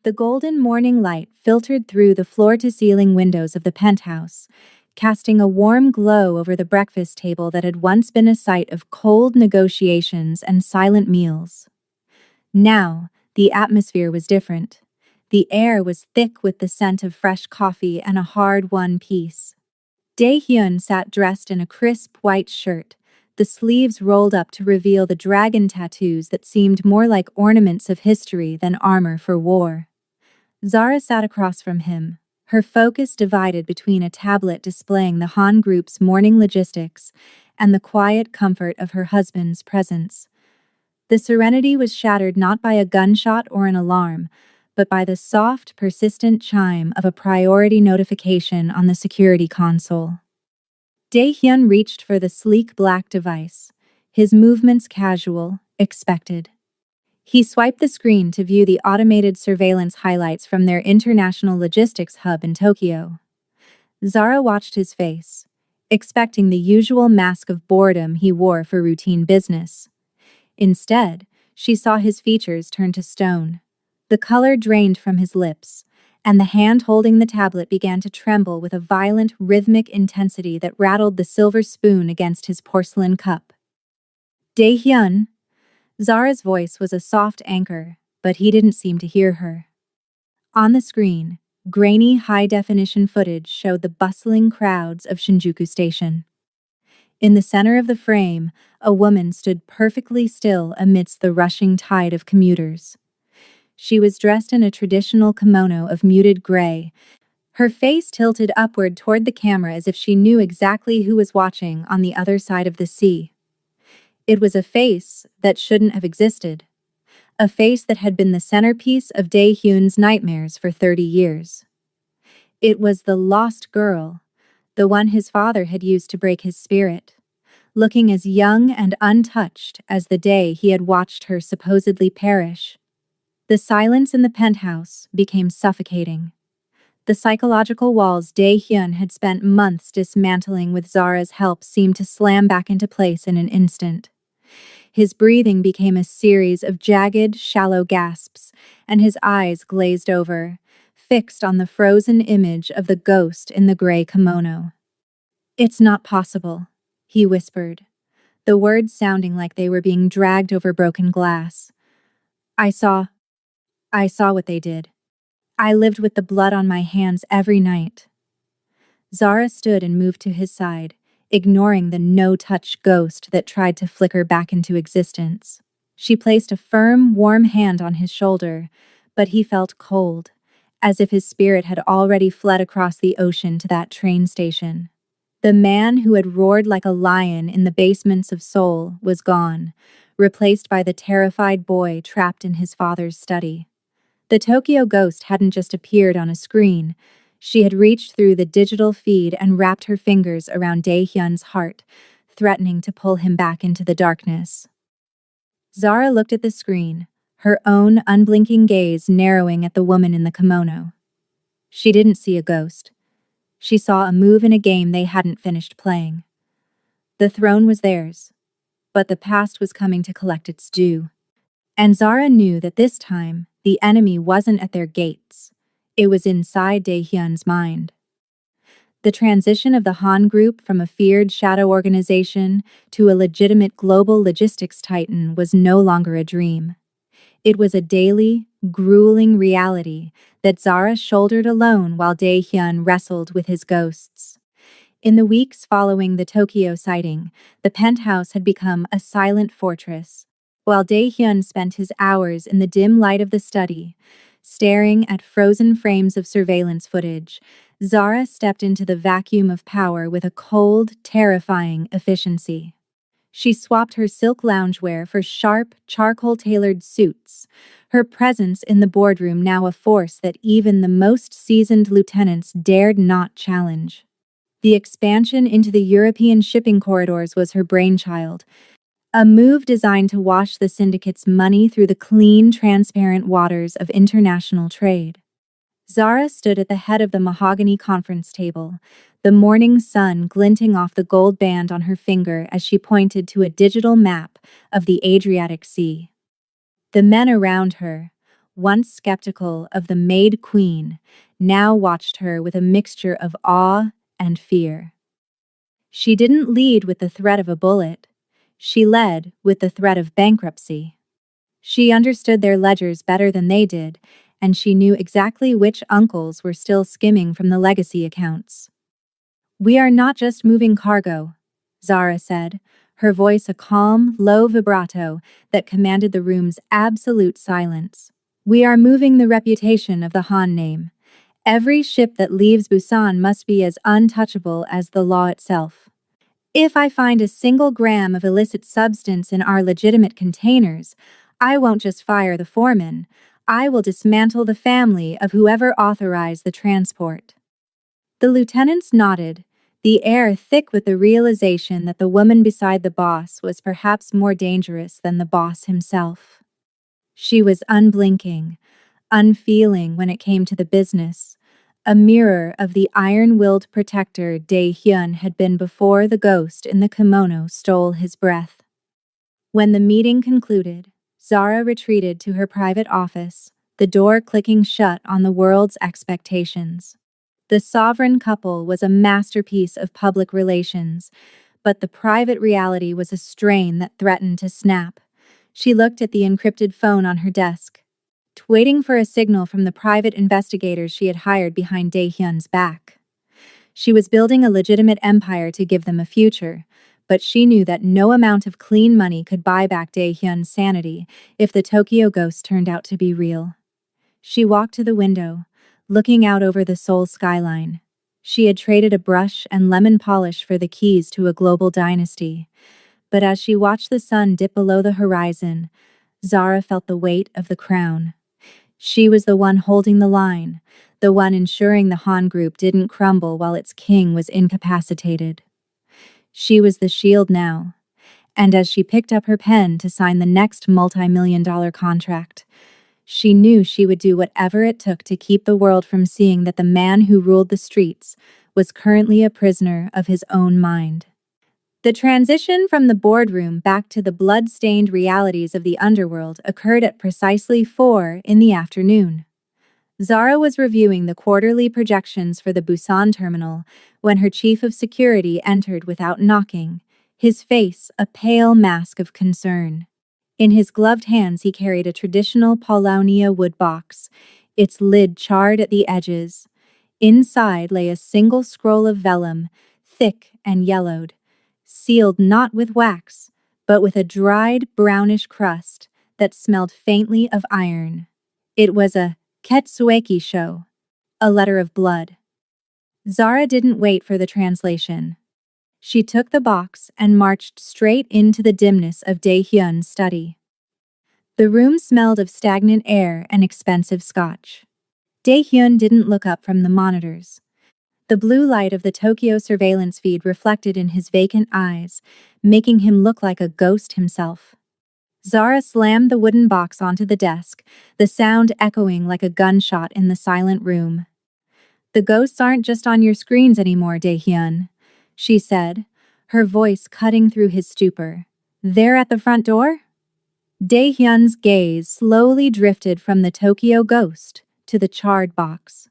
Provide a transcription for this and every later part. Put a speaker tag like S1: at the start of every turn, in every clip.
S1: The golden morning light filtered through the floor-to-ceiling windows of the penthouse, casting a warm glow over the breakfast table that had once been a site of cold negotiations and silent meals. Now, the atmosphere was different. The air was thick with the scent of fresh coffee and a hard-won peace. Dae-hyun sat dressed in a crisp white shirt, the sleeves rolled up to reveal the dragon tattoos that seemed more like ornaments of history than armor for war. Zara sat across from him, her focus divided between a tablet displaying the Han Group's morning logistics and the quiet comfort of her husband's presence. The serenity was shattered not by a gunshot or an alarm, but by the soft, persistent chime of a priority notification on the security console. Dae-hyun reached for the sleek black device, his movements casual, expected. He swiped the screen to view the automated surveillance highlights from their international logistics hub in Tokyo. Zara watched his face, expecting the usual mask of boredom he wore for routine business. Instead, she saw his features turn to stone. The color drained from his lips, and the hand holding the tablet began to tremble with a violent, rhythmic intensity that rattled the silver spoon against his porcelain cup. Dae-hyun. Zara's voice was a soft anchor, but he didn't seem to hear her. On the screen, grainy high-definition footage showed the bustling crowds of Shinjuku Station. In the center of the frame, a woman stood perfectly still amidst the rushing tide of commuters. She was dressed in a traditional kimono of muted gray, her face tilted upward toward the camera as if she knew exactly who was watching on the other side of the sea. It was a face that shouldn't have existed. A face that had been the centerpiece of Dae-hyun's nightmares for 30 years. It was the lost girl, the one his father had used to break his spirit, looking as young and untouched as the day he had watched her supposedly perish. The silence in the penthouse became suffocating. The psychological walls Dae-hyun had spent months dismantling with Zara's help seemed to slam back into place in an instant. His breathing became a series of jagged, shallow gasps, and his eyes glazed over, fixed on the frozen image of the ghost in the gray kimono. "It's not possible," he whispered, the words sounding like they were being dragged over broken glass. I saw what they did. I lived with the blood on my hands every night." Zara stood and moved to his side, ignoring the no-touch ghost that tried to flicker back into existence. She placed a firm, warm hand on his shoulder, but he felt cold, as if his spirit had already fled across the ocean to that train station. The man who had roared like a lion in the basements of Seoul was gone, replaced by the terrified boy trapped in his father's study. The Tokyo ghost hadn't just appeared on a screen. She had reached through the digital feed and wrapped her fingers around Dae-hyun's heart, threatening to pull him back into the darkness. Zara looked at the screen, her own unblinking gaze narrowing at the woman in the kimono. She didn't see a ghost. She saw a move in a game they hadn't finished playing. The throne was theirs, but the past was coming to collect its due. And Zara knew that this time, the enemy wasn't at their gates. It was inside Dae-hyun's mind. The transition of the Han Group from a feared shadow organization to a legitimate global logistics titan was no longer a dream. It was a daily, grueling reality that Zara shouldered alone while Dae-hyun wrestled with his ghosts. In the weeks following the Tokyo sighting, the penthouse had become a silent fortress, while Dae-hyun spent his hours in the dim light of the study, staring at frozen frames of surveillance footage. Zara stepped into the vacuum of power with a cold, terrifying efficiency. She swapped her silk loungewear for sharp, charcoal-tailored suits, her presence in the boardroom now a force that even the most seasoned lieutenants dared not challenge. The expansion into the European shipping corridors was her brainchild, a move designed to wash the syndicate's money through the clean, transparent waters of international trade. Zara stood at the head of the mahogany conference table, the morning sun glinting off the gold band on her finger as she pointed to a digital map of the Adriatic Sea. The men around her, once skeptical of the Maid Queen, now watched her with a mixture of awe and fear. She didn't lead with the threat of a bullet. She led with the threat of bankruptcy. She understood their ledgers better than they did, and she knew exactly which uncles were still skimming from the legacy accounts. "We are not just moving cargo," Zara said, her voice a calm, low vibrato that commanded the room's absolute silence. "We are moving the reputation of the Han name. Every ship that leaves Busan must be as untouchable as the law itself. If I find a single gram of illicit substance in our legitimate containers, I won't just fire the foreman, I will dismantle the family of whoever authorized the transport." The lieutenants nodded, the air thick with the realization that the woman beside the boss was perhaps more dangerous than the boss himself. She was unblinking, unfeeling when it came to the business, a mirror of the iron-willed protector Dae-hyun had been before the ghost in the kimono stole his breath. When the meeting concluded, Zara retreated to her private office, the door clicking shut on the world's expectations. The sovereign couple was a masterpiece of public relations, but the private reality was a strain that threatened to snap. She looked at the encrypted phone on her desk, waiting for a signal from the private investigators she had hired behind Dae-hyun's back. She was building a legitimate empire to give them a future, but she knew that no amount of clean money could buy back Dae-hyun's sanity if the Tokyo ghost turned out to be real. She walked to the window, looking out over the Seoul skyline. She had traded a brush and lemon polish for the keys to a global dynasty, but as she watched the sun dip below the horizon, Zara felt the weight of the crown. She was the one holding the line, the one ensuring the Han group didn't crumble while its king was incapacitated. She was the shield now, and as she picked up her pen to sign the next multi-million-dollar contract, she knew she would do whatever it took to keep the world from seeing that the man who ruled the streets was currently a prisoner of his own mind. The transition from the boardroom back to the blood-stained realities of the underworld occurred at precisely 4 in the afternoon. Zara was reviewing the quarterly projections for the Busan terminal when her chief of security entered without knocking, his face a pale mask of concern. In his gloved hands he carried a traditional Paulownia wood box, its lid charred at the edges. Inside lay a single scroll of vellum, thick and yellowed, sealed not with wax, but with a dried, brownish crust that smelled faintly of iron. It was a Ketsueki Sho, a letter of blood. Zara didn't wait for the translation. She took the box and marched straight into the dimness of Dae-hyun's study. The room smelled of stagnant air and expensive scotch. Dae-hyun didn't look up from the monitors. The blue light of the Tokyo surveillance feed reflected in his vacant eyes, making him look like a ghost himself. Zara slammed the wooden box onto the desk, the sound echoing like a gunshot in the silent room. "The ghosts aren't just on your screens anymore, Dae-hyun," she said, her voice cutting through his stupor. "They're at the front door?" Dae-hyun's gaze slowly drifted from the Tokyo ghost to the charred box.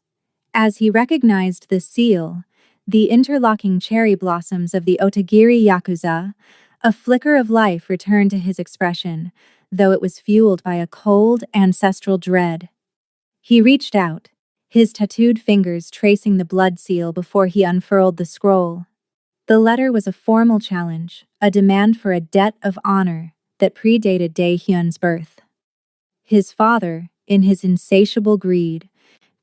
S1: As he recognized the seal, the interlocking cherry blossoms of the Otagiri Yakuza, a flicker of life returned to his expression, though it was fueled by a cold, ancestral dread. He reached out, his tattooed fingers tracing the blood seal before he unfurled the scroll. The letter was a formal challenge, a demand for a debt of honor that predated Dae-hyun's birth. His father, in his insatiable greed,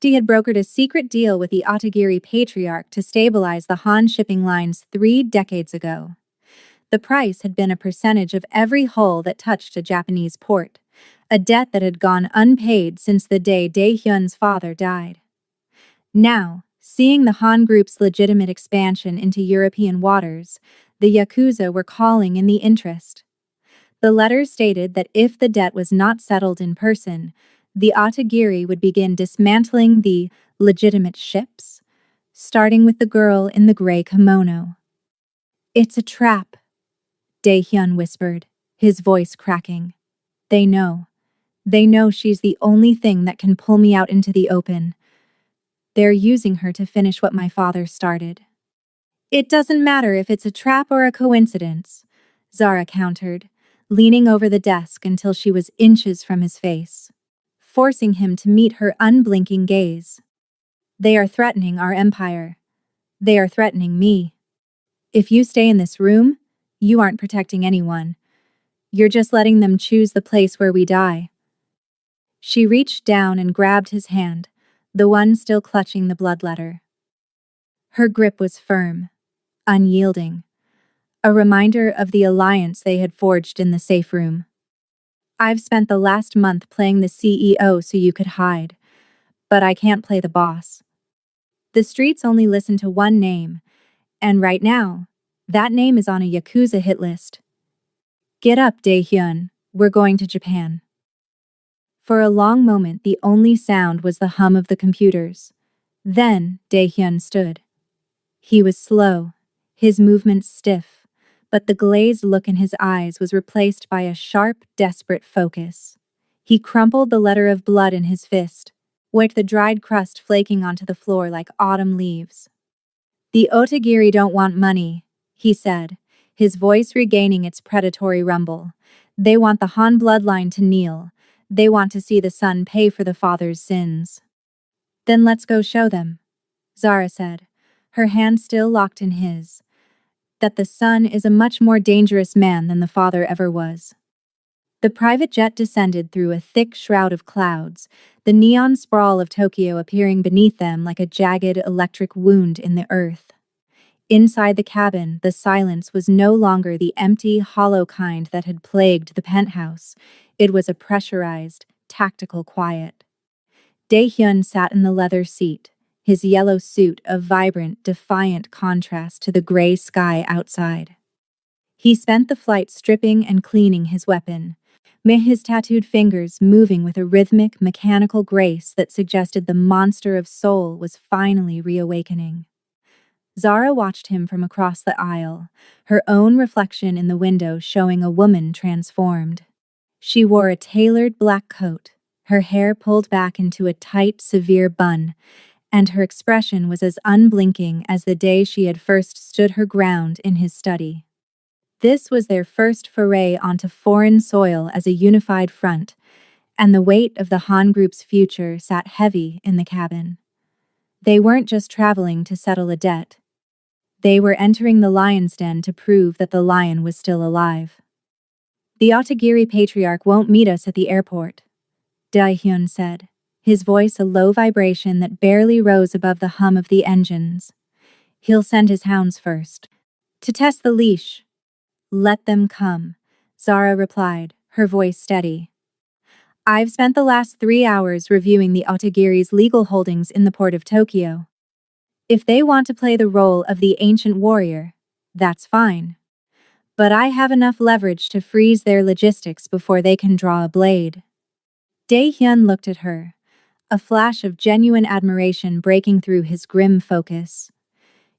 S1: had brokered a secret deal with the Otagiri patriarch to stabilize the Han shipping lines 3 decades ago. The price had been a percentage of every hull that touched a Japanese port, a debt that had gone unpaid since the day Dae-hyun's father died. Now, seeing the Han Group's legitimate expansion into European waters, the Yakuza were calling in the interest. The letter stated that if the debt was not settled in person, the Otagiri would begin dismantling the legitimate ships, starting with the girl in the gray kimono. "It's a trap," Dae-hyun whispered, his voice cracking. "They know. They know she's the only thing that can pull me out into the open. They're using her to finish what my father started. It doesn't matter if it's a trap or a coincidence, Zara countered, leaning over the desk until she was inches from his face, forcing him to meet her unblinking gaze. They are threatening our empire. They are threatening me. If you stay in this room, you aren't protecting anyone. You're just letting them choose the place where we die. She reached down and grabbed his hand, the one still clutching the bloodletter. Her grip was firm, unyielding, a reminder of the alliance they had forged in the safe room. I've spent the last month playing the CEO so you could hide, but I can't play the boss. The streets only listen to one name, and right now, that name is on a Yakuza hit list. Get up, Dae-hyun, we're going to Japan. For a long moment, the only sound was the hum of the computers. Then, Dae-hyun stood. He was slow, his movements stiff, but the glazed look in his eyes was replaced by a sharp, desperate focus. He crumpled the letter of blood in his fist, with the dried crust flaking onto the floor like autumn leaves. The Otagiri don't want money, he said, his voice regaining its predatory rumble. They want the Han bloodline to kneel. They want to see the son pay for the father's sins. Then let's go show them, Zara said, her hand still locked in his, that the son is a much more dangerous man than the father ever was. The private jet descended through a thick shroud of clouds, the neon sprawl of Tokyo appearing beneath them like a jagged electric wound in the earth. Inside the cabin, the silence was no longer the empty, hollow kind that had plagued the penthouse. It was a pressurized, tactical quiet. Dae-hyun sat in the leather seat, his yellow suit a vibrant, defiant contrast to the gray sky outside. He spent the flight stripping and cleaning his weapon, his tattooed fingers moving with a rhythmic, mechanical grace that suggested the monster of soul was finally reawakening. Zara watched him from across the aisle, her own reflection in the window showing a woman transformed. She wore a tailored black coat, her hair pulled back into a tight, severe bun, and her expression was as unblinking as the day she had first stood her ground in his study. This was their first foray onto foreign soil as a unified front, and the weight of the Han Group's future sat heavy in the cabin. They weren't just traveling to settle a debt. They were entering the lion's den to prove that the lion was still alive. The Otagiri patriarch won't meet us at the airport, Dae-hyun said, his voice a low vibration that barely rose above the hum of the engines. He'll send his hounds first, to test the leash. Let them come, Zara replied, her voice steady. I've spent the last 3 hours reviewing the Otagiri's legal holdings in the port of Tokyo. If they want to play the role of the ancient warrior, that's fine. But I have enough leverage to freeze their logistics before they can draw a blade. Dae-hyun looked at her, a flash of genuine admiration breaking through his grim focus.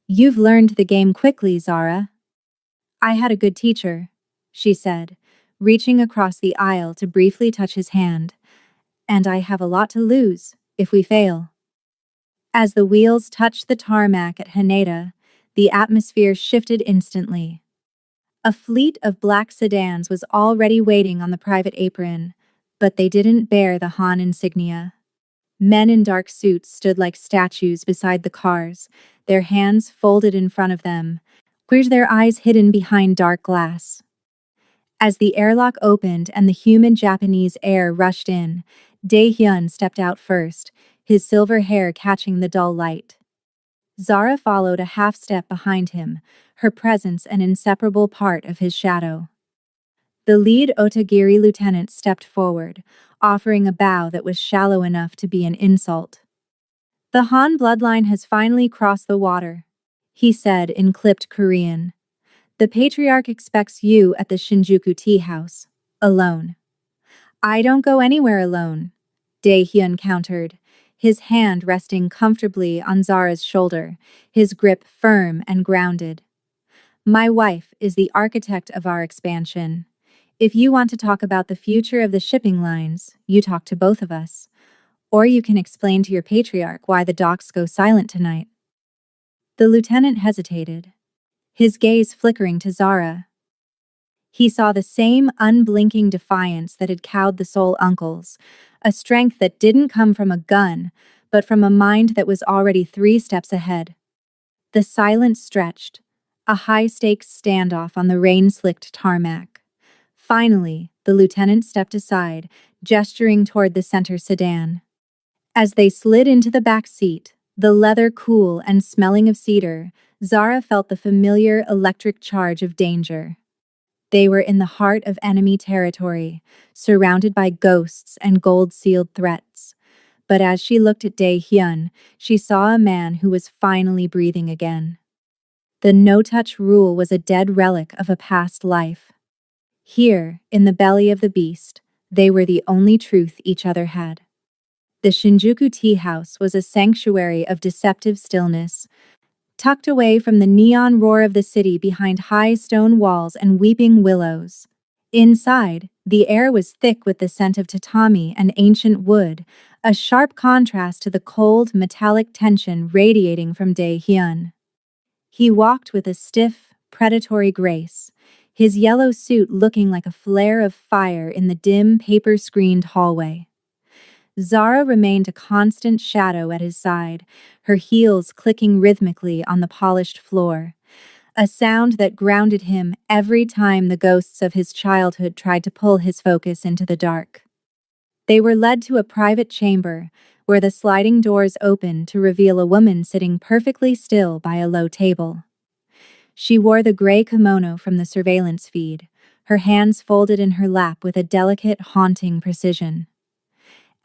S1: You've learned the game quickly, Zara. I had a good teacher, she said, reaching across the aisle to briefly touch his hand. And I have a lot to lose, if we fail. As the wheels touched the tarmac at Haneda, the atmosphere shifted instantly. A fleet of black sedans was already waiting on the private apron, but they didn't bear the Han insignia. Men in dark suits stood like statues beside the cars, their hands folded in front of them, with their eyes hidden behind dark glass. As the airlock opened and the humid Japanese air rushed in, Dae-hyun stepped out first, his silver hair catching the dull light. Zara followed a half-step behind him, her presence an inseparable part of his shadow. The lead Otagiri lieutenant stepped forward, offering a bow that was shallow enough to be an insult. The Han bloodline has finally crossed the water, he said in clipped Korean. The patriarch expects you at the Shinjuku tea house, alone. I don't go anywhere alone, Dae-hyun countered, his hand resting comfortably on Zara's shoulder, his grip firm and grounded. My wife is the architect of our expansion. If you want to talk about the future of the shipping lines, you talk to both of us. Or you can explain to your patriarch why the docks go silent tonight. The lieutenant hesitated, his gaze flickering to Zara. He saw the same unblinking defiance that had cowed the Soul uncles, a strength that didn't come from a gun, but from a mind that was already 3 steps ahead. The silence stretched, a high-stakes standoff on the rain-slicked tarmac. Finally, the lieutenant stepped aside, gesturing toward the center sedan. As they slid into the back seat, the leather cool and smelling of cedar, Zara felt the familiar electric charge of danger. They were in the heart of enemy territory, surrounded by ghosts and gold-sealed threats. But as she looked at Dae-hyun, she saw a man who was finally breathing again. The no-touch rule was a dead relic of a past life. Here, in the belly of the beast, they were the only truth each other had. The Shinjuku tea house was a sanctuary of deceptive stillness, tucked away from the neon roar of the city behind high stone walls and weeping willows. Inside, the air was thick with the scent of tatami and ancient wood, a sharp contrast to the cold, metallic tension radiating from Dae-hyun. He walked with a stiff, predatory grace, his yellow suit looking like a flare of fire in the dim, paper-screened hallway. Zara remained a constant shadow at his side, her heels clicking rhythmically on the polished floor, a sound that grounded him every time the ghosts of his childhood tried to pull his focus into the dark. They were led to a private chamber, where the sliding doors opened to reveal a woman sitting perfectly still by a low table. She wore the gray kimono from the surveillance feed, her hands folded in her lap with a delicate, haunting precision.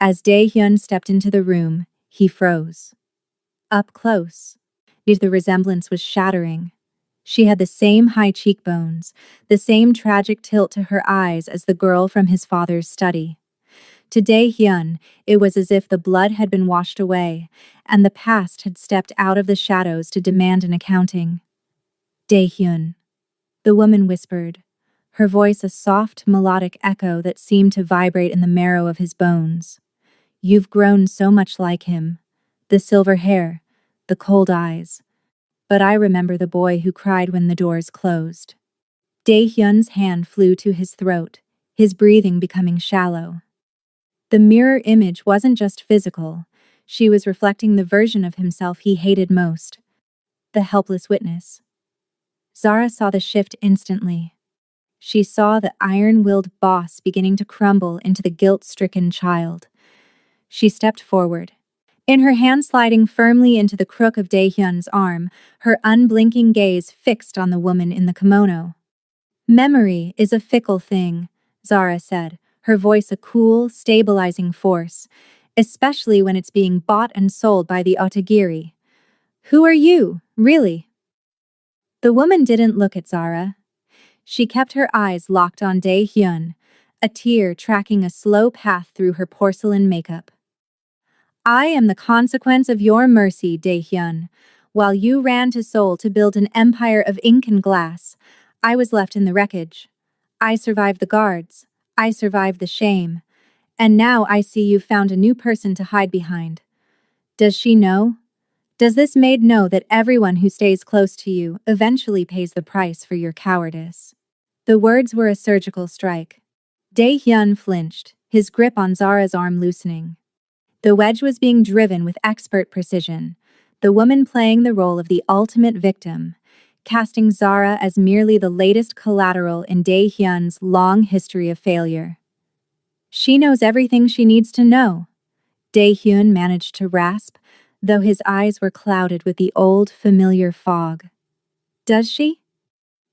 S1: As Dae-hyun stepped into the room, he froze. Up close, the resemblance was shattering. She had the same high cheekbones, the same tragic tilt to her eyes as the girl from his father's study. To Dae-hyun, it was as if the blood had been washed away, and the past had stepped out of the shadows to demand an accounting. Dae-hyun, the woman whispered, her voice a soft, melodic echo that seemed to vibrate in the marrow of his bones. You've grown so much like him. The silver hair, the cold eyes. But I remember the boy who cried when the doors closed. Dae-hyun's hand flew to his throat, his breathing becoming shallow. The mirror image wasn't just physical. She was reflecting the version of himself he hated most. The helpless witness. Zara saw the shift instantly. She saw the iron-willed boss beginning to crumble into the guilt-stricken child. She stepped forward, in her hand sliding firmly into the crook of Dae-hyun's arm, her unblinking gaze fixed on the woman in the kimono. Memory is a fickle thing, Zara said, her voice a cool, stabilizing force, especially when it's being bought and sold by the Otagiri. Who are you, really? The woman didn't look at Zara. She kept her eyes locked on Dae-hyun, a tear tracking a slow path through her porcelain makeup. I am the consequence of your mercy, Dae-hyun. While you ran to Seoul to build an empire of ink and glass, I was left in the wreckage. I survived the guards. I survived the shame. And now I see you've found a new person to hide behind. Does she know? Does this maid know that everyone who stays close to you eventually pays the price for your cowardice? The words were a surgical strike. Dae-hyun flinched, his grip on Zara's arm loosening. The wedge was being driven with expert precision, the woman playing the role of the ultimate victim, casting Zara as merely the latest collateral in Dae-hyun's long history of failure. She knows everything she needs to know, Dae-hyun managed to rasp, though his eyes were clouded with the old, familiar fog. Does she?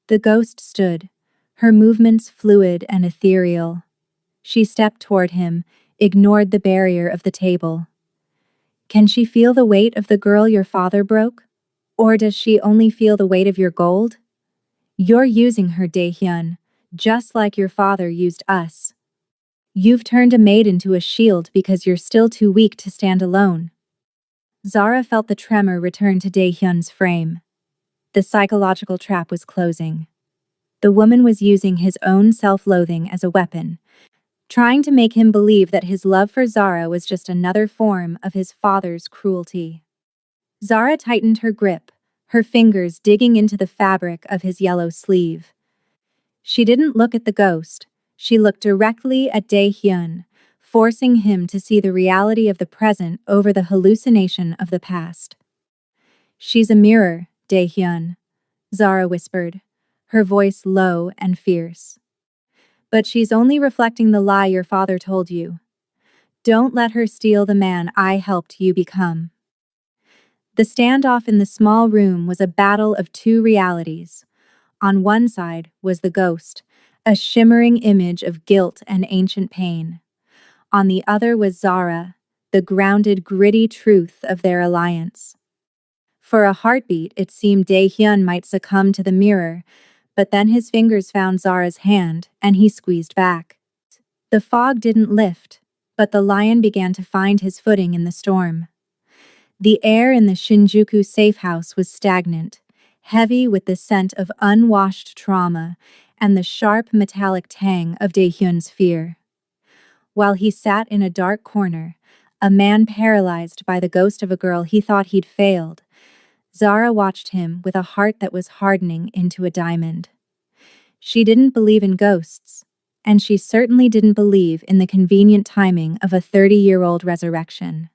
S1: The ghost stood, her movements fluid and ethereal. She stepped toward him, ignored the barrier of the table. Can she feel the weight of the girl your father broke? Or does she only feel the weight of your gold? You're using her, Dae-hyun, just like your father used us. You've turned a maid into a shield because you're still too weak to stand alone. Zara felt the tremor return to Dae-hyun's frame. The psychological trap was closing. The woman was using his own self-loathing as a weapon, trying to make him believe that his love for Zara was just another form of his father's cruelty. Zara tightened her grip, her fingers digging into the fabric of his yellow sleeve. She didn't look at the ghost, she looked directly at Dae-hyun, forcing him to see the reality of the present over the hallucination of the past. "She's a mirror, Dae-hyun," Zara whispered, her voice low and fierce. "But she's only reflecting the lie your father told you. Don't let her steal the man I helped you become." The standoff in the small room was a battle of two realities. On one side was the ghost, a shimmering image of guilt and ancient pain. On the other was Zara, the grounded, gritty truth of their alliance. For a heartbeat, it seemed Dae-hyun might succumb to the mirror, but then his fingers found Zara's hand, and he squeezed back. The fog didn't lift, but the lion began to find his footing in the storm. The air in the Shinjuku safe house was stagnant, heavy with the scent of unwashed trauma and the sharp metallic tang of Dae-hyun's fear. While he sat in a dark corner, a man paralyzed by the ghost of a girl he thought he'd failed, Zara watched him with a heart that was hardening into a diamond. She didn't believe in ghosts, and she certainly didn't believe in the convenient timing of a 30-year-old resurrection.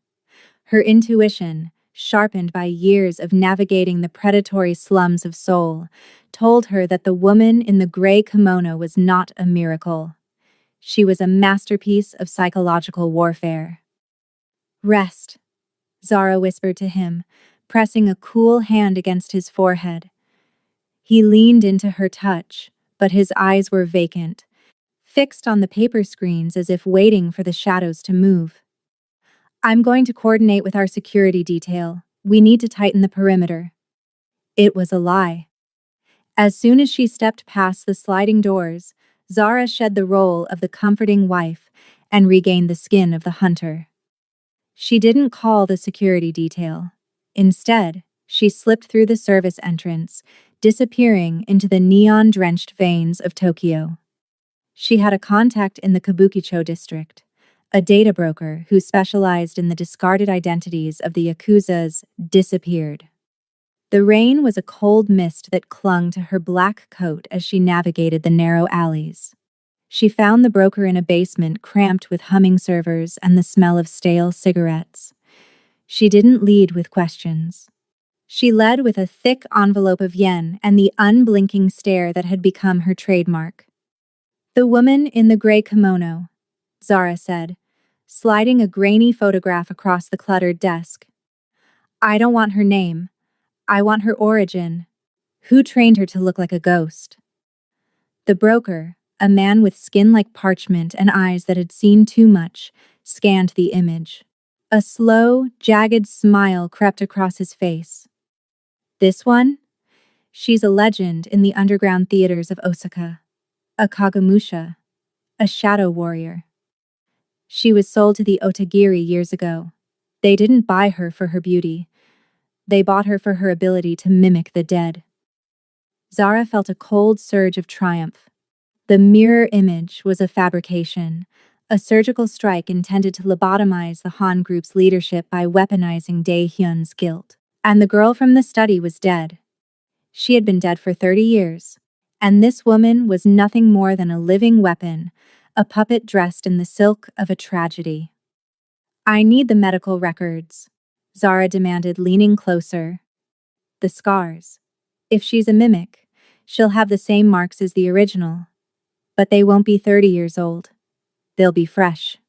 S1: Her intuition, sharpened by years of navigating the predatory slums of Seoul, told her that the woman in the gray kimono was not a miracle. She was a masterpiece of psychological warfare. "Rest," Zara whispered to him, pressing a cool hand against his forehead. He leaned into her touch, but his eyes were vacant, fixed on the paper screens as if waiting for the shadows to move. "I'm going to coordinate with our security detail. We need to tighten the perimeter." It was a lie. As soon as she stepped past the sliding doors, Zara shed the role of the comforting wife and regained the skin of the hunter. She didn't call the security detail. Instead, she slipped through the service entrance, disappearing into the neon-drenched veins of Tokyo. She had a contact in the Kabukicho district, a data broker who specialized in the discarded identities of the Yakuza's disappeared. The rain was a cold mist that clung to her black coat as she navigated the narrow alleys. She found the broker in a basement cramped with humming servers and the smell of stale cigarettes. She didn't lead with questions. She led with a thick envelope of yen and the unblinking stare that had become her trademark. "The woman in the gray kimono," Zara said, sliding a grainy photograph across the cluttered desk. "I don't want her name. I want her origin. Who trained her to look like a ghost?" The broker, a man with skin like parchment and eyes that had seen too much, scanned the image. A slow, jagged smile crept across his face. "This one? She's a legend in the underground theaters of Osaka. A Kagemusha. A shadow warrior. She was sold to the Otagiri years ago. They didn't buy her for her beauty. They bought her for her ability to mimic the dead." Zara felt a cold surge of triumph. The mirror image was a fabrication, a surgical strike intended to lobotomize the Han Group's leadership by weaponizing Dae-hyun's guilt. And the girl from the study was dead. She had been dead for 30 years, and this woman was nothing more than a living weapon, a puppet dressed in the silk of a tragedy. "I need the medical records," Zara demanded, leaning closer. "The scars. If she's a mimic, she'll have the same marks as the original. But they won't be 30 years old. They'll be fresh."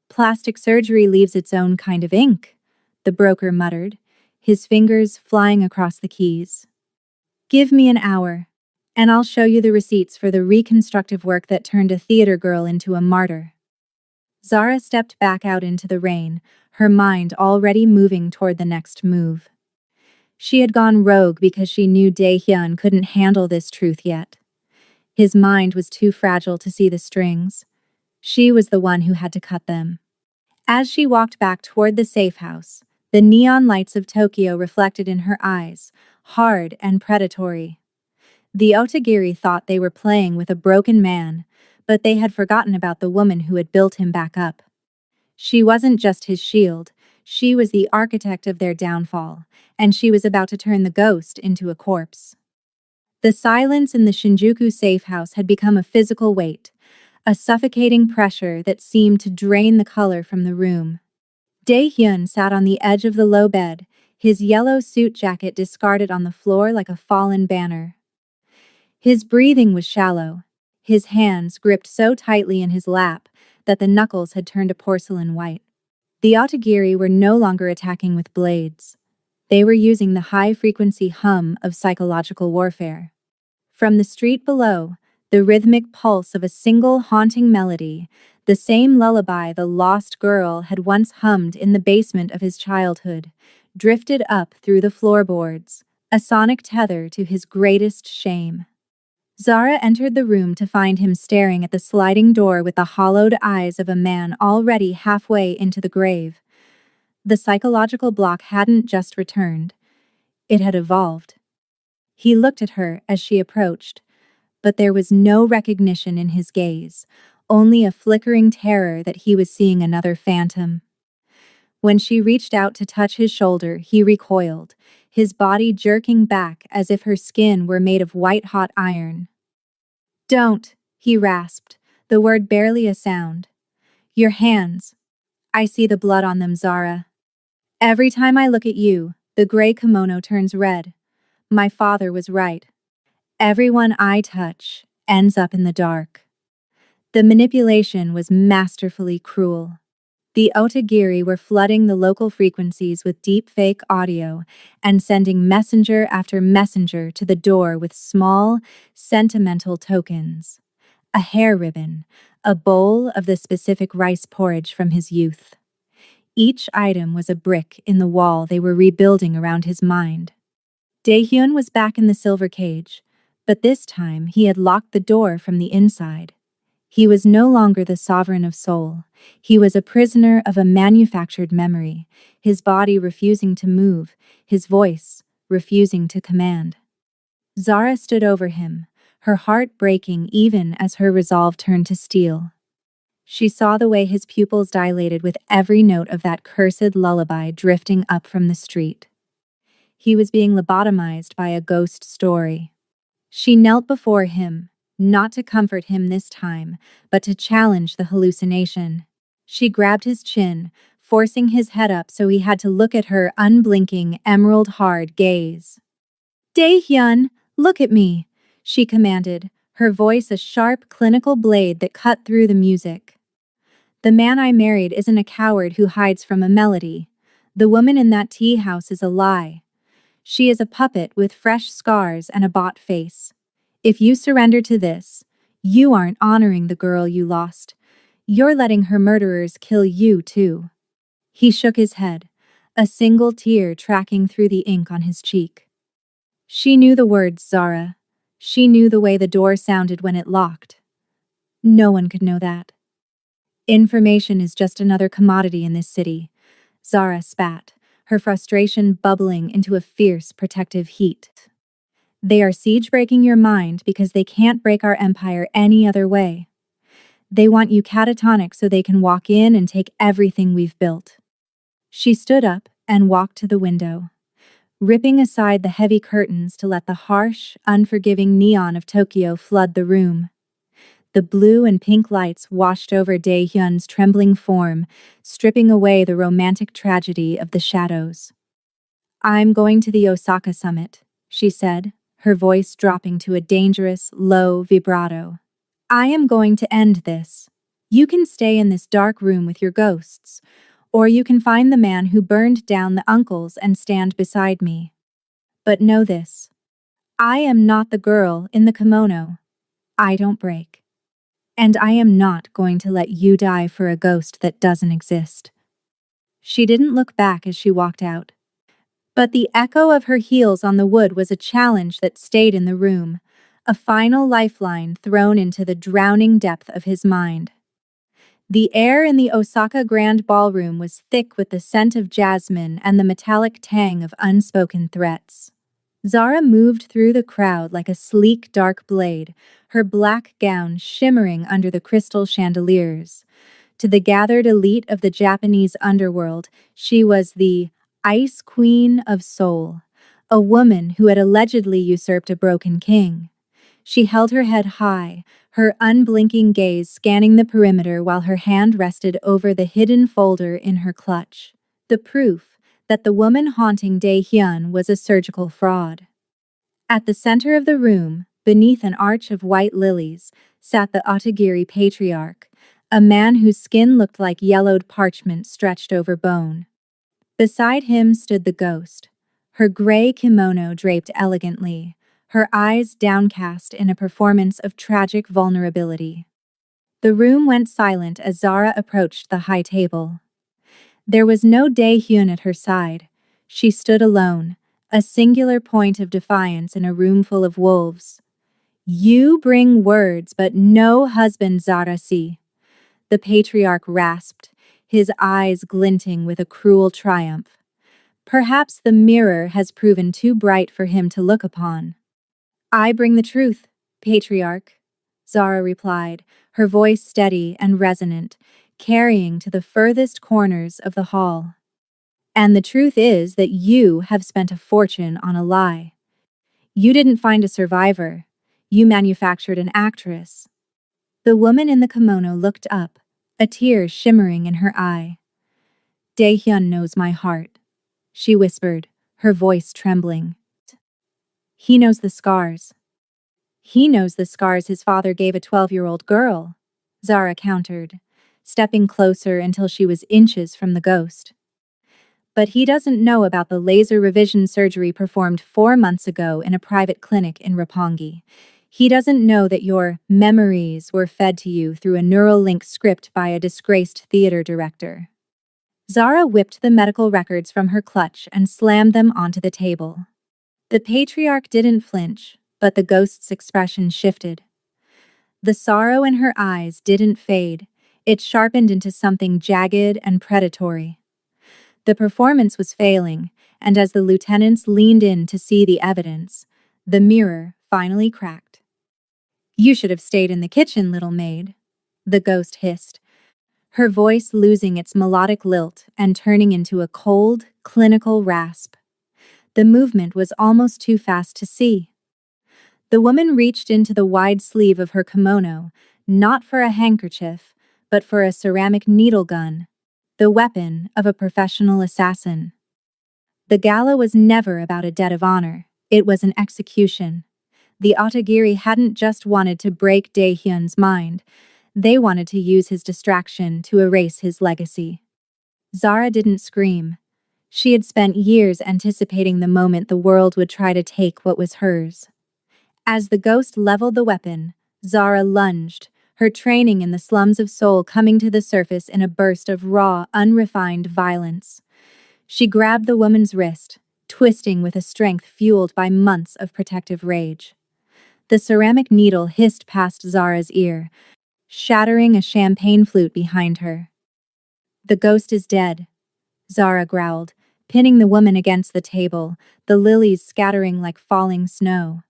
S1: "Plastic surgery leaves its own kind of ink," the broker muttered, his fingers flying across the keys. "Give me an hour, and I'll show you the receipts for the reconstructive work that turned a theater girl into a martyr." Zara stepped back out into the rain, her mind already moving toward the next move. She had gone rogue because she knew Dae-hyun couldn't handle this truth yet. His mind was too fragile to see the strings. She was the one who had to cut them. As she walked back toward the safe house, the neon lights of Tokyo reflected in her eyes, hard and predatory. The Otagiri thought they were playing with a broken man, but they had forgotten about the woman who had built him back up. She wasn't just his shield, she was the architect of their downfall, and she was about to turn the ghost into a corpse. The silence in the Shinjuku safe house had become a physical weight, a suffocating pressure that seemed to drain the color from the room. Dae-hyun sat on the edge of the low bed, his yellow suit jacket discarded on the floor like a fallen banner. His breathing was shallow, his hands gripped so tightly in his lap that the knuckles had turned a porcelain white. The Otagiri were no longer attacking with blades. They were using the high-frequency hum of psychological warfare. From the street below, the rhythmic pulse of a single haunting melody, the same lullaby the lost girl had once hummed in the basement of his childhood, drifted up through the floorboards, a sonic tether to his greatest shame. Zara entered the room to find him staring at the sliding door with the hollowed eyes of a man already halfway into the grave. The psychological block hadn't just returned. It had evolved. He looked at her as she approached, but there was no recognition in his gaze, only a flickering terror that he was seeing another phantom. When she reached out to touch his shoulder, he recoiled, his body jerking back as if her skin were made of white-hot iron. "Don't," he rasped, the word barely a sound. "Your hands. I see the blood on them, Zara. Every time I look at you, the gray kimono turns red. My father was right. Everyone I touch ends up in the dark." The manipulation was masterfully cruel. The Otagiri were flooding the local frequencies with deep-fake audio and sending messenger after messenger to the door with small, sentimental tokens. A hair ribbon, a bowl of the specific rice porridge from his youth. Each item was a brick in the wall they were rebuilding around his mind. Dae-hyun was back in the silver cage, but this time he had locked the door from the inside. He was no longer the sovereign of soul. He was a prisoner of a manufactured memory, his body refusing to move, his voice refusing to command. Zara stood over him, her heart breaking even as her resolve turned to steel. She saw the way his pupils dilated with every note of that cursed lullaby drifting up from the street. He was being lobotomized by a ghost story. She knelt before him, not to comfort him this time, but to challenge the hallucination. She grabbed his chin, forcing his head up so he had to look at her unblinking, emerald-hard gaze. "Dae-hyun, look at me," she commanded, her voice a sharp, clinical blade that cut through the music. "The man I married isn't a coward who hides from a melody. The woman in that tea house is a lie. She is a puppet with fresh scars and a bought face. If you surrender to this, you aren't honoring the girl you lost. You're letting her murderers kill you too." He shook his head, a single tear tracking through the ink on his cheek. She knew the words, Zara. She knew the way the door sounded when it locked. No one could know that. "Information is just another commodity in this city," Zara spat, her frustration bubbling into a fierce, protective heat. "They are siege-breaking your mind because they can't break our empire any other way. They want you catatonic so they can walk in and take everything we've built." She stood up and walked to the window, ripping aside the heavy curtains to let the harsh, unforgiving neon of Tokyo flood the room. The blue and pink lights washed over Dae-hyun's trembling form, stripping away the romantic tragedy of the shadows. "I'm going to the Osaka summit," she said, her voice dropping to a dangerous, low vibrato. "I am going to end this. You can stay in this dark room with your ghosts, or you can find the man who burned down the uncles and stand beside me. But know this. I am not the girl in the kimono. I don't break. And I am not going to let you die for a ghost that doesn't exist." She didn't look back as she walked out. But the echo of her heels on the wood was a challenge that stayed in the room, a final lifeline thrown into the drowning depth of his mind. The air in the Osaka Grand Ballroom was thick with the scent of jasmine and the metallic tang of unspoken threats. Zara moved through the crowd like a sleek dark blade, her black gown shimmering under the crystal chandeliers. To the gathered elite of the Japanese underworld, she was the Ice Queen of Seoul, a woman who had allegedly usurped a broken king. She held her head high, her unblinking gaze scanning the perimeter while her hand rested over the hidden folder in her clutch. The proof that the woman haunting Dae-hyun was a surgical fraud. At the center of the room, beneath an arch of white lilies, sat the Otagiri patriarch, a man whose skin looked like yellowed parchment stretched over bone. Beside him stood the ghost, her gray kimono draped elegantly, her eyes downcast in a performance of tragic vulnerability. The room went silent as Zara approached the high table. There was no Dae-hyun at her side. She stood alone, a singular point of defiance in a room full of wolves. "You bring words, but no husband, Zara-si," the patriarch rasped, his eyes glinting with a cruel triumph. Perhaps the mirror has proven too bright for him to look upon. "I bring the truth, patriarch," Zara replied, her voice steady and resonant, carrying to the furthest corners of the hall. "And the truth is that you have spent a fortune on a lie. You didn't find a survivor. You manufactured an actress." The woman in the kimono looked up, a tear shimmering in her eye. "Dae-hyun knows my heart," she whispered, her voice trembling. "He knows the scars. He knows the scars his father gave a 12-year-old girl," Zara countered, stepping closer until she was inches from the ghost. "But he doesn't know about the laser revision surgery performed 4 months ago in a private clinic in Roppongi. He doesn't know that your memories were fed to you through a neural link script by a disgraced theater director." Zara whipped the medical records from her clutch and slammed them onto the table. The patriarch didn't flinch, but the ghost's expression shifted. The sorrow in her eyes didn't fade, it sharpened into something jagged and predatory. The performance was failing, and as the lieutenants leaned in to see the evidence, the mirror finally cracked. "You should have stayed in the kitchen, little maid," the ghost hissed, her voice losing its melodic lilt and turning into a cold, clinical rasp. The movement was almost too fast to see. The woman reached into the wide sleeve of her kimono, not for a handkerchief, but for a ceramic needle gun, the weapon of a professional assassin. The gala was never about a debt of honor, it was an execution. The Otagiri hadn't just wanted to break Dae-hyun's mind, they wanted to use his distraction to erase his legacy. Zara didn't scream. She had spent years anticipating the moment the world would try to take what was hers. As the ghost leveled the weapon, Zara lunged, her training in the slums of Seoul coming to the surface in a burst of raw, unrefined violence. She grabbed the woman's wrist, twisting with a strength fueled by months of protective rage. The ceramic needle hissed past Zara's ear, shattering a champagne flute behind her. "The ghost is dead," Zara growled, pinning the woman against the table, the lilies scattering like falling snow.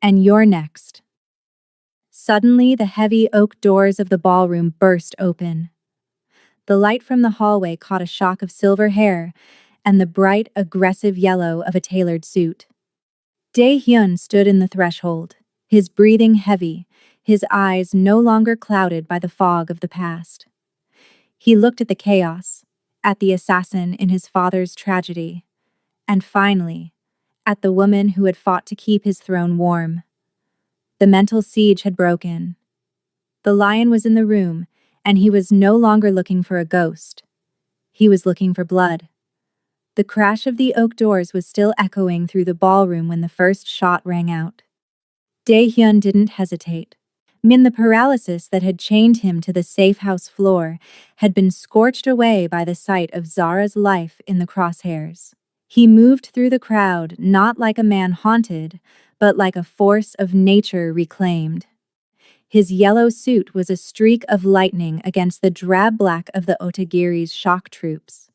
S1: "And you're next." Suddenly, the heavy oak doors of the ballroom burst open. The light from the hallway caught a shock of silver hair and the bright, aggressive yellow of a tailored suit. Dae-hyun stood in the threshold, his breathing heavy, his eyes no longer clouded by the fog of the past. He looked at the chaos, at the assassin in his father's tragedy, and finally, at the woman who had fought to keep his throne warm. The mental siege had broken. The lion was in the room, and he was no longer looking for a ghost. He was looking for blood. The crash of the oak doors was still echoing through the ballroom when the first shot rang out. Dae-hyun didn't hesitate. The paralysis that had chained him to the safe house floor had been scorched away by the sight of Zara's life in the crosshairs. He moved through the crowd not like a man haunted, but like a force of nature reclaimed. His yellow suit was a streak of lightning against the drab black of the Otagiri's shock troops.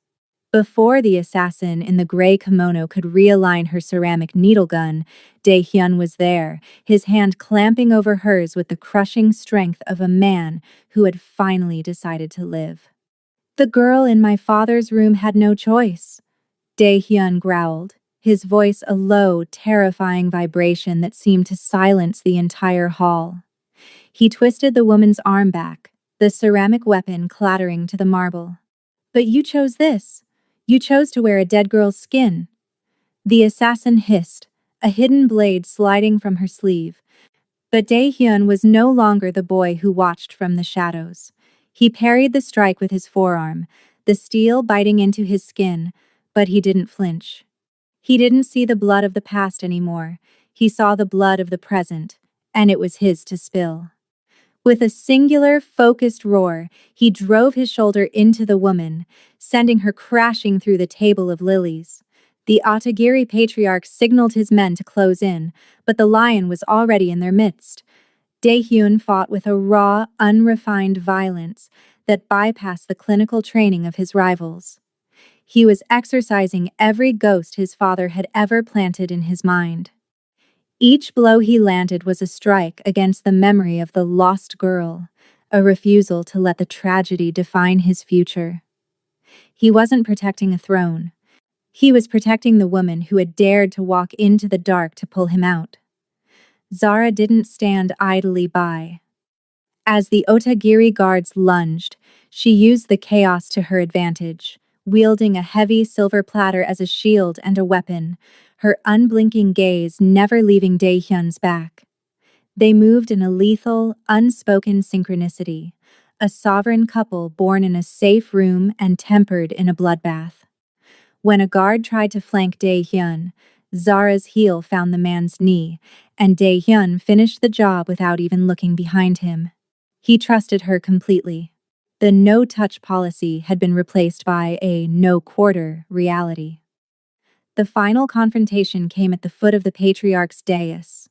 S1: Before the assassin in the gray kimono could realign her ceramic needle gun, Dae-hyun was there, his hand clamping over hers with the crushing strength of a man who had finally decided to live. "The girl in my father's room had no choice," Dae-hyun growled, his voice a low, terrifying vibration that seemed to silence the entire hall. He twisted the woman's arm back, the ceramic weapon clattering to the marble. "But you chose this. You chose to wear a dead girl's skin." The assassin hissed, a hidden blade sliding from her sleeve. But Dae-hyun was no longer the boy who watched from the shadows. He parried the strike with his forearm, the steel biting into his skin, but he didn't flinch. He didn't see the blood of the past anymore. He saw the blood of the present, and it was his to spill. With a singular, focused roar, he drove his shoulder into the woman, sending her crashing through the table of lilies. The Otagiri patriarch signaled his men to close in, but the lion was already in their midst. Dae-hyun fought with a raw, unrefined violence that bypassed the clinical training of his rivals. He was exorcising every ghost his father had ever planted in his mind. Each blow he landed was a strike against the memory of the lost girl, a refusal to let the tragedy define his future. He wasn't protecting a throne. He was protecting the woman who had dared to walk into the dark to pull him out. Zara didn't stand idly by. As the Otagiri guards lunged, she used the chaos to her advantage, wielding a heavy silver platter as a shield and a weapon, her unblinking gaze never leaving Dae-hyun's back. They moved in a lethal, unspoken synchronicity, a sovereign couple born in a safe room and tempered in a bloodbath. When a guard tried to flank Dae-hyun, Zara's heel found the man's knee, and Dae-hyun finished the job without even looking behind him. He trusted her completely. The no-touch policy had been replaced by a no-quarter reality. The final confrontation came at the foot of the patriarch's dais.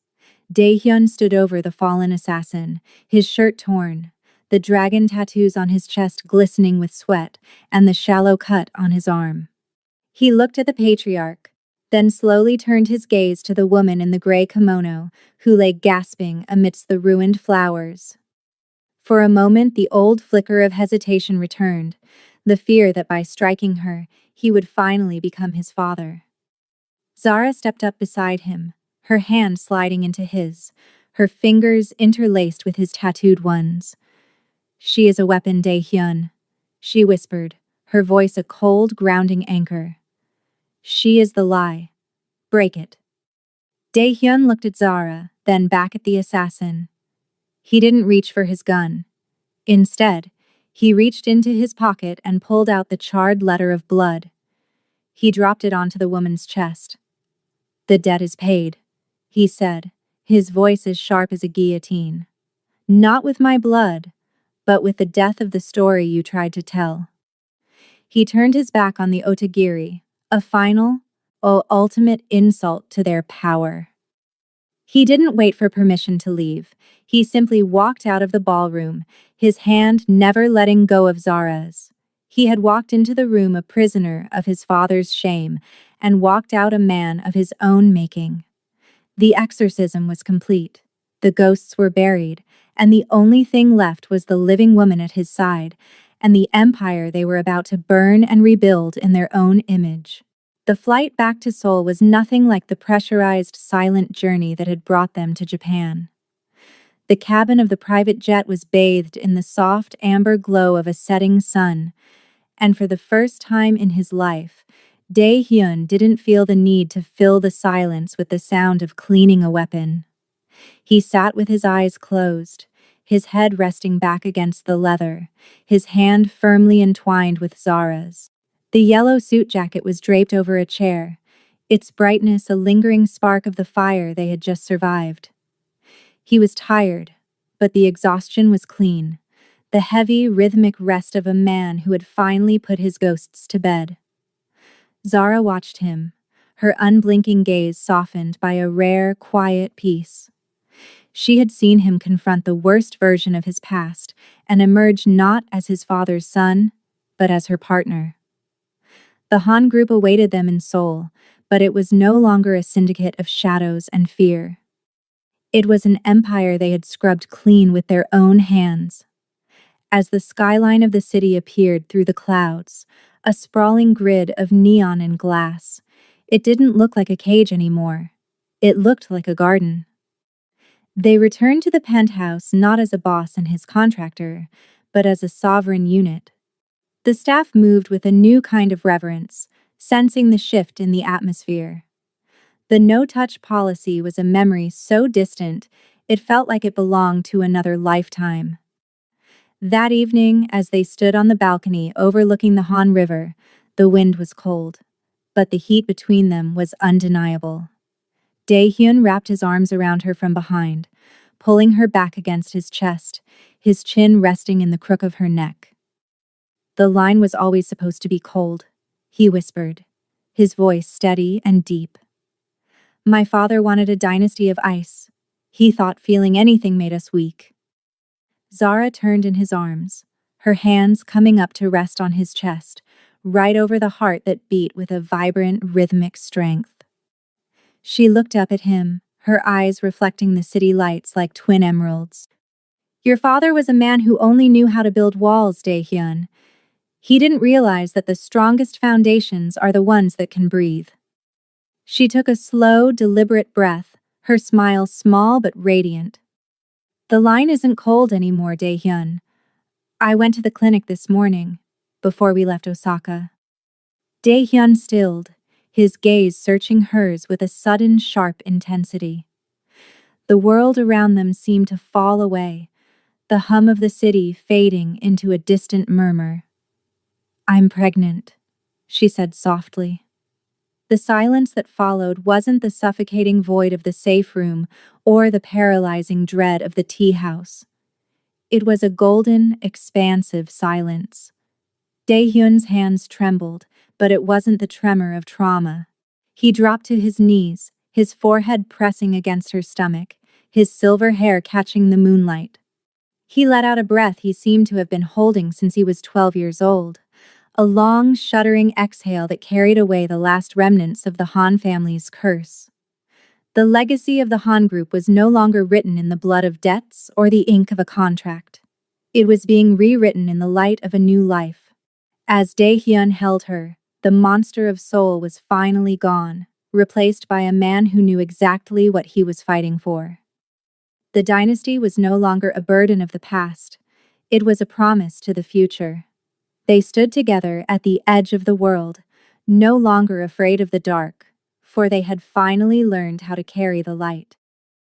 S1: Dae-hyun stood over the fallen assassin, his shirt torn, the dragon tattoos on his chest glistening with sweat, and the shallow cut on his arm. He looked at the patriarch, then slowly turned his gaze to the woman in the gray kimono, who lay gasping amidst the ruined flowers. For a moment the old flicker of hesitation returned, the fear that by striking her, he would finally become his father. Zara stepped up beside him, her hand sliding into his, her fingers interlaced with his tattooed ones. "She is a weapon, Dae-hyun," she whispered, her voice a cold, grounding anchor. "She is the lie. Break it." Dae-hyun looked at Zara, then back at the assassin. He didn't reach for his gun. Instead, he reached into his pocket and pulled out the charred letter of blood. He dropped it onto the woman's chest. "The debt is paid," he said, his voice as sharp as a guillotine. "Not with my blood, but with the death of the story you tried to tell." He turned his back on the Otagiri, a final, ultimate insult to their power. He didn't wait for permission to leave. He simply walked out of the ballroom, his hand never letting go of Zara's. He had walked into the room a prisoner of his father's shame, and walked out a man of his own making. The exorcism was complete. The ghosts were buried, and the only thing left was the living woman at his side, and the empire they were about to burn and rebuild in their own image. The flight back to Seoul was nothing like the pressurized, silent journey that had brought them to Japan. The cabin of the private jet was bathed in the soft, amber glow of a setting sun, and for the first time in his life, Dae-hyun didn't feel the need to fill the silence with the sound of cleaning a weapon. He sat with his eyes closed, his head resting back against the leather, his hand firmly entwined with Zara's. The yellow suit jacket was draped over a chair, its brightness a lingering spark of the fire they had just survived. He was tired, but the exhaustion was clean, the heavy, rhythmic rest of a man who had finally put his ghosts to bed. Zara watched him, her unblinking gaze softened by a rare, quiet peace. She had seen him confront the worst version of his past and emerge not as his father's son, but as her partner. The Han group awaited them in Seoul, but it was no longer a syndicate of shadows and fear. It was an empire they had scrubbed clean with their own hands. As the skyline of the city appeared through the clouds, a sprawling grid of neon and glass, it didn't look like a cage anymore. It looked like a garden. They returned to the penthouse not as a boss and his contractor, but as a sovereign unit. The staff moved with a new kind of reverence, sensing the shift in the atmosphere. The no-touch policy was a memory so distant, it felt like it belonged to another lifetime. That evening, as they stood on the balcony overlooking the Han River, the wind was cold, but the heat between them was undeniable. Dae-hyun wrapped his arms around her from behind, pulling her back against his chest, his chin resting in the crook of her neck. "The line was always supposed to be cold," he whispered, his voice steady and deep. "My father wanted a dynasty of ice. He thought feeling anything made us weak." Zara turned in his arms, her hands coming up to rest on his chest, right over the heart that beat with a vibrant, rhythmic strength. She looked up at him, her eyes reflecting the city lights like twin emeralds. "Your father was a man who only knew how to build walls, Dae-hyun. He didn't realize that the strongest foundations are the ones that can breathe." She took a slow, deliberate breath, her smile small but radiant. "The line isn't cold anymore, Dae-hyun. I went to the clinic this morning, before we left Osaka." Dae-hyun stilled, his gaze searching hers with a sudden sharp intensity. The world around them seemed to fall away, the hum of the city fading into a distant murmur. "I'm pregnant," she said softly. The silence that followed wasn't the suffocating void of the safe room or the paralyzing dread of the tea house. It was a golden, expansive silence. Dae-hyun's hands trembled, but it wasn't the tremor of trauma. He dropped to his knees, his forehead pressing against her stomach, his silver hair catching the moonlight. He let out a breath he seemed to have been holding since he was 12 years old. A long, shuddering exhale that carried away the last remnants of the Han family's curse. The legacy of the Han group was no longer written in the blood of debts or the ink of a contract. It was being rewritten in the light of a new life. As Dae-hyun held her, the monster of Seoul was finally gone, replaced by a man who knew exactly what he was fighting for. The dynasty was no longer a burden of the past. It was a promise to the future. They stood together at the edge of the world, no longer afraid of the dark, for they had finally learned how to carry the light.